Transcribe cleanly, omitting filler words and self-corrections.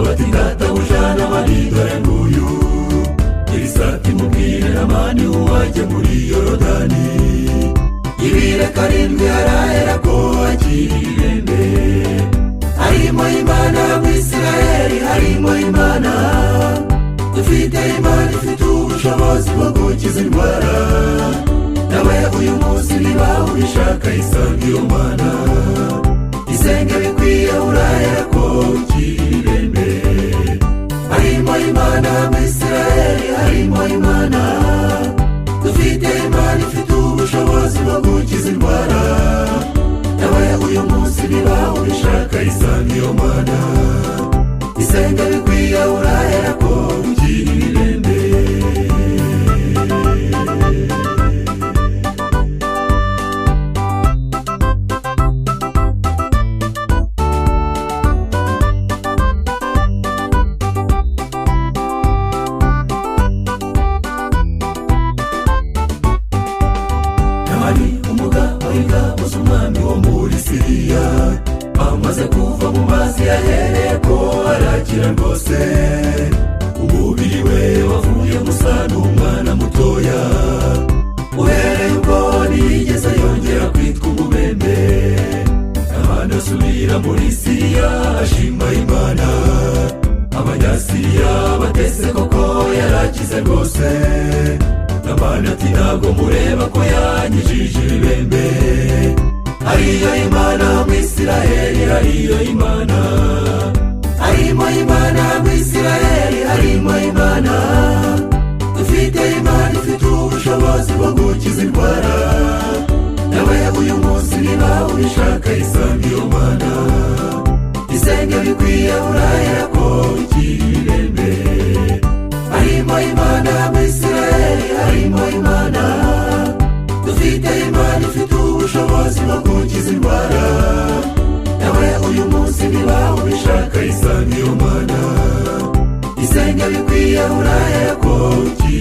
bati databuja n'abandi dore nguyu Elisati mubwire Namani uwajye muri Yorodani ibire karindwi arahera ko akiri ibembe harimo Imana mu Isirayeli harimo Imana dufite Imana ifite ubushobozi bwo gukiza indwara nawe uyu munsi niba ubishaka isanga iyo Mana isenge bikwiye urahera ko ukiri ibembe harimo Imana mu Isirayeli harimo Imana dufite Imana ifite ubushobozi bwo gukiza indwara nawe uyu munsi niba ubishaka isanga iyo Mana isenge bikwiye urahera ko ukiri ibembe umwami wo muri Siriya amaze kuva mu mazi yahereye ko arakira rwose umubiri we wavuye gusa n'umwana mutoya uhereye ubwo ntiyigeze yongera kwitwa umubembe Namani asubira muri Siriya ashima Imana abanyasiriya batese koko yarakize rwose Namani ati ntabwo mureba ko yanyijije ibembe hariyo Imana mu Isirayeli hariyo Imana harimo Imana mu Isirayeli harimo Imana dufite Imana ifite ubushobozi bwo gukiza indwara nawe uyu munsi niba ubishaka isanga iyo Mana isenge bikwiye urahera ko ukiri ibembe harimo Imana mu Isirayeli harimo Imana dufite Imana ifite ubushobozi bwo gukiza indwara nawe uyu munsi niba ubishaka isanga iyo Mana isenge bikwiye urahera ko ukiri